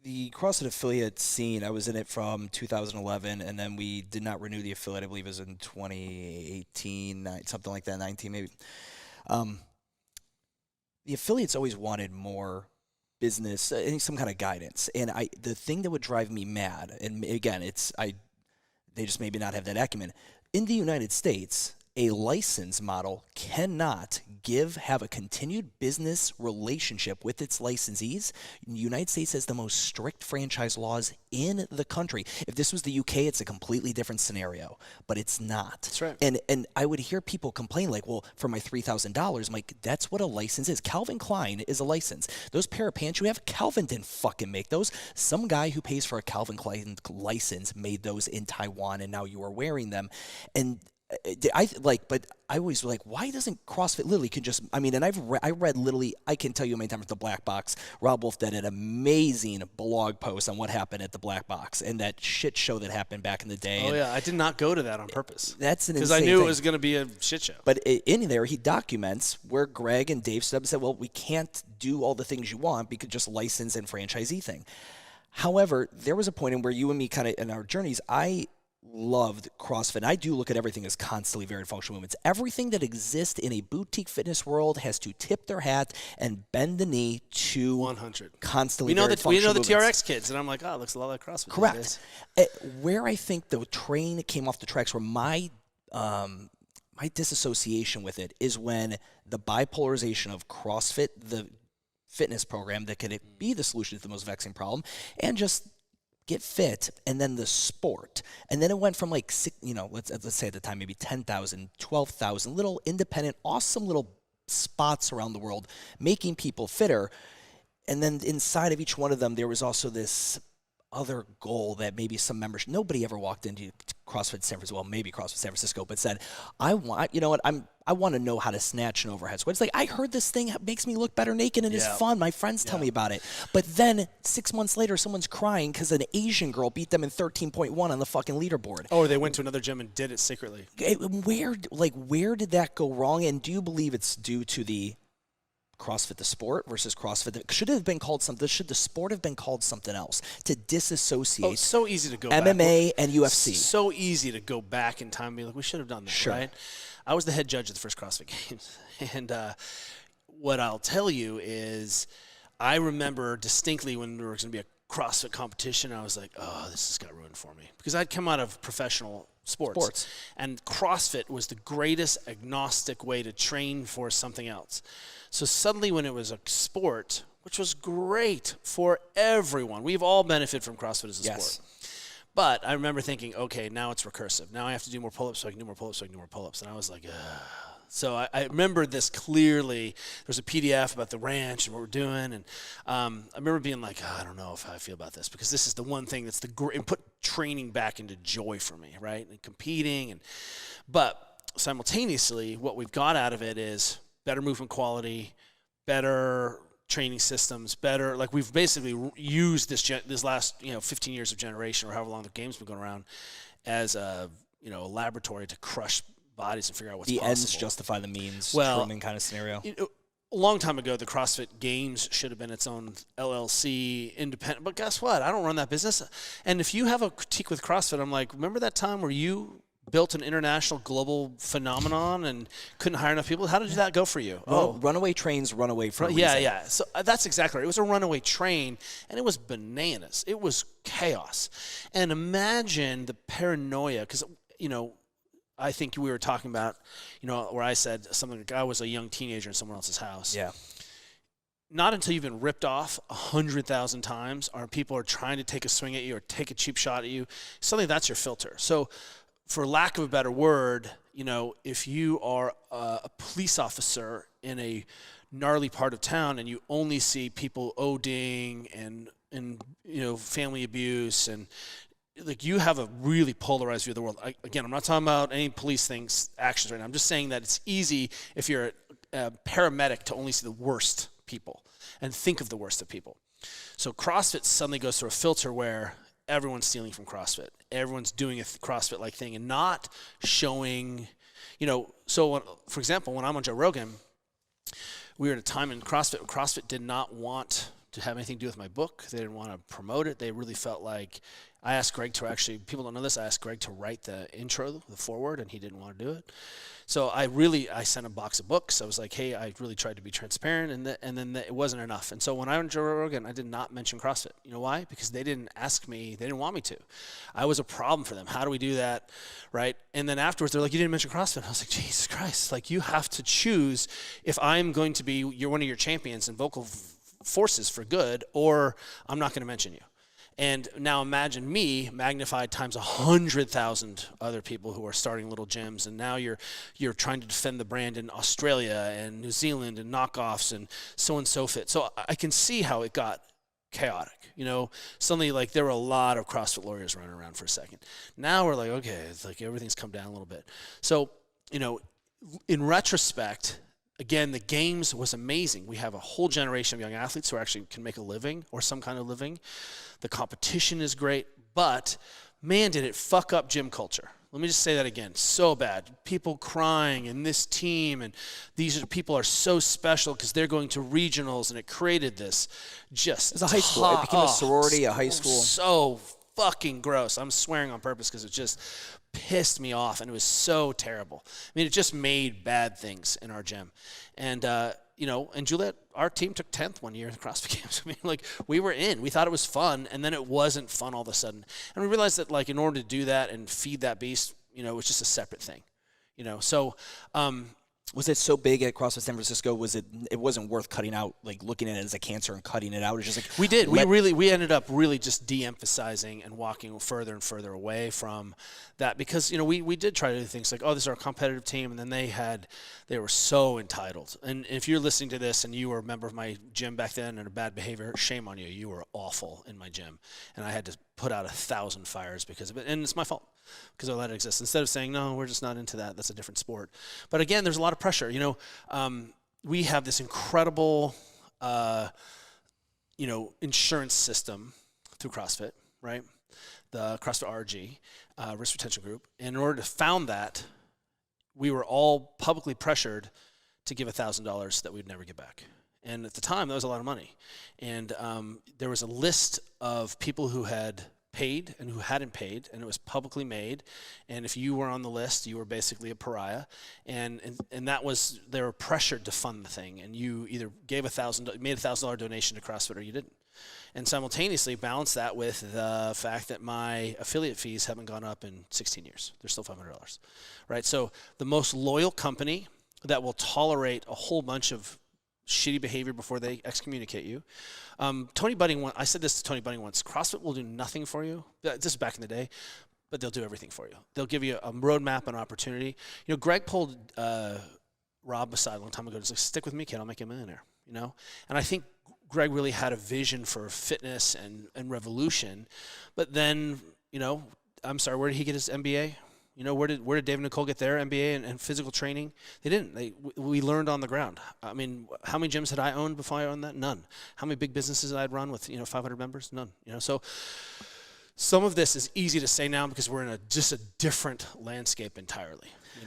The CrossFit affiliate scene, I was in it from 2011, and then we did not renew the affiliate. I believe it was in 2018, something like that, 19 maybe. Um, the affiliates always wanted more business, some kind of guidance, and the thing that would drive me mad, and again, they just maybe not have that acumen. In the United States, a license model cannot have a continued business relationship with its licensees. The United States has the most strict franchise laws in the country. If this was the UK, it's a completely different scenario, but it's not. That's right. And I would hear people complain like, well, for my $3,000, I'm like, that's what a license is. Calvin Klein is a license. Those pair of pants you have, Calvin didn't fucking make those. Some guy who pays for a Calvin Klein license made those in Taiwan, and now you are wearing them. And but I always was like, why doesn't CrossFit literally and I read literally, I can tell you how many times at the Black Box, Rob Wolf did an amazing blog post on what happened at the Black Box and that shit show that happened back in the day. Oh, yeah, I did not go to that on purpose. That's an because insane I knew thing. It was going to be a shit show. But in there, he documents where Greg and Dave stood up and said, well, we can't do all the things you want because just license and franchisee thing. However, there was a point in where you and me kind of in our journeys, I loved CrossFit. And I do look at everything as constantly varied functional movements. Everything that exists in a boutique fitness world has to tip their hat and bend the knee to 100 constantly we know varied the functional movements. TRX kids, and I'm like, oh, it looks a lot like CrossFit. Correct. Where I think the train came off the tracks, where my disassociation with it is when the bipolarization of CrossFit, the fitness program that could be the solution to the most vexing problem, and just get fit, and then the sport. And then it went from like, let's say at the time, maybe 10,000, 12,000 little independent, awesome little spots around the world, making people fitter. And then inside of each one of them, there was also this other goal that maybe some members, nobody ever walked into CrossFit San Francisco, well, maybe CrossFit San Francisco, but said, I want to know how to snatch an overhead squat. It's like, I heard this thing makes me look better naked and is fun. My friends tell me about it. But then 6 months later, someone's crying because an Asian girl beat them in 13.1 on the fucking leaderboard. Or they went to another gym and did it secretly. Where did that go wrong? And do you believe it's due to the CrossFit the sport versus CrossFit? Should it have been called something? Should the sport have been called something else to disassociate? Oh, so easy to go MMA back. and UFC. So easy to go back in time and be like, we should have done that, sure. Right? I was the head judge of the first CrossFit Games, and what I'll tell you is I remember distinctly when there was going to be a CrossFit competition, I was like, oh, this has got ruined for me. Because I'd come out of professional sports. And CrossFit was the greatest agnostic way to train for something else. So suddenly when it was a sport, which was great for everyone, we've all benefited from CrossFit as a sport. But I remember thinking, okay, now it's recursive. Now I have to do more pull-ups so I can do more pull-ups so I can do more pull-ups. And I was like, ugh. So I remember this clearly. There's a PDF about the ranch and what we're doing. And I remember being like, oh, I don't know how I feel about this, because this is the one thing that's and put training back into joy for me, right? And competing. But simultaneously, what we've got out of it is better movement quality, better training systems, better, like we've basically used this last 15 years of generation, or however long the game's been going around, as a a laboratory to crush bodies and figure out what's possible. The ends justify the means, Truman kind of scenario. A long time ago, the CrossFit Games should have been its own LLC, independent. But guess what? I don't run that business. And if you have a critique with CrossFit, I'm like, remember that time where you built an international global phenomenon and couldn't hire enough people? How did that go for you? Runaway trains run away from Yeah. So that's exactly right. It was a runaway train, and it was bananas. It was chaos. And imagine the paranoia, because, I think we were talking about, where I said something like I was a young teenager in someone else's house. Yeah. Not until you've been ripped off 100,000 times are people trying to take a swing at you or take a cheap shot at you. Suddenly that's your filter. So for lack of a better word, if you are a police officer in a gnarly part of town and you only see people ODing and family abuse, and like you have a really polarized view of the world. Again, I'm not talking about any police actions right now. I'm just saying that it's easy if you're a paramedic to only see the worst people and think of the worst of people. So CrossFit suddenly goes through a filter where everyone's stealing from CrossFit. Everyone's doing a CrossFit-like thing and not showing, so for example, when I'm on Joe Rogan, we were at a time in CrossFit did not want to have anything to do with my book. They didn't want to promote it. They really felt like I asked Greg to actually, people don't know this, I asked Greg to write the intro, the foreword, and he didn't want to do it. So I sent a box of books. I was like, hey, I really tried to be transparent, and then it wasn't enough. And so when I went to Joe Rogan, I did not mention CrossFit. You know why? Because they didn't ask me, they didn't want me to. I was a problem for them. How do we do that, right? And then afterwards, they're like, you didn't mention CrossFit. I was like, Jesus Christ, like you have to choose if I'm going to be one of your champions and vocal forces for good, or I'm not going to mention you. And now imagine me magnified times 100,000 other people who are starting little gyms, and now you're trying to defend the brand in Australia and New Zealand and knockoffs and so fit. So I can see how it got chaotic. You know, suddenly like there were a lot of CrossFit lawyers running around for a second. Now we're like, okay, it's like everything's come down a little bit. So, you know, in retrospect, again, the games was amazing. We have a whole generation of young athletes who actually can make a living or some kind of living. The competition is great, but man, did it fuck up gym culture. Let me just say that again. So bad. People crying and this team and people are so special because they're going to regionals, and it created this just It's a high school. It became a sorority, a high school. So fucking gross. I'm swearing on purpose because it just pissed me off, and it was so terrible. I mean, it just made bad things in our gym. And, you know, and Juliet, our team took 10th one year in the CrossFit Games. I mean, like, we were in. We thought it was fun, and then it wasn't fun all of a sudden. And we realized that, like, in order to do that and feed that beast, you know, it was just a separate thing, you know. So, was it so big at CrossFit San Francisco? It wasn't worth cutting out, like looking at it as a cancer and cutting it out? It's just like we did. We ended up really just de-emphasizing and walking further and further away from that, because, you know, we did try to do things like, oh, this is our competitive team, and then they were so entitled. And if you're listening to this and you were a member of my gym back then and a bad behavior, shame on you. You were awful in my gym, and I had to put out 1,000 fires because of it, and it's my fault because I let it exist. Instead of saying, no, we're just not into that, that's a different sport. But again, there's a lot of pressure. You know, we have this incredible, you know, insurance system through CrossFit, right? The CrossFit RG, Risk Retention Group. And in order to found that, we were all publicly pressured to give $1,000 that we'd never get back. And at the time, that was a lot of money. And there was a list of people who had paid and who hadn't paid, and it was publicly made. And if you were on the list, you were basically a pariah. And that was, they were pressured to fund the thing. And you either made a $1,000 donation to CrossFit, or you didn't. And simultaneously balance that with the fact that my affiliate fees haven't gone up in 16 years. They're still $500, right? So the most loyal company that will tolerate a whole bunch of shitty behavior before they excommunicate you. Tony Budding, I said this to Tony Budding once, CrossFit will do nothing for you. This is back in the day, but they'll do everything for you. They'll give you a roadmap and opportunity. You know, Greg pulled Rob aside a long time ago. He's like, stick with me, kid, I'll make you a millionaire, you know? And I think Greg really had a vision for fitness and revolution. But then, you know, I'm sorry, where did he get his MBA? You know, where did Dave and Nicole get their MBA and physical training? They didn't. We learned on the ground. I mean, how many gyms had I owned before I owned that? None. How many big businesses I'd run with, you know, 500 members? None. You know, so some of this is easy to say now because we're in just a different landscape entirely.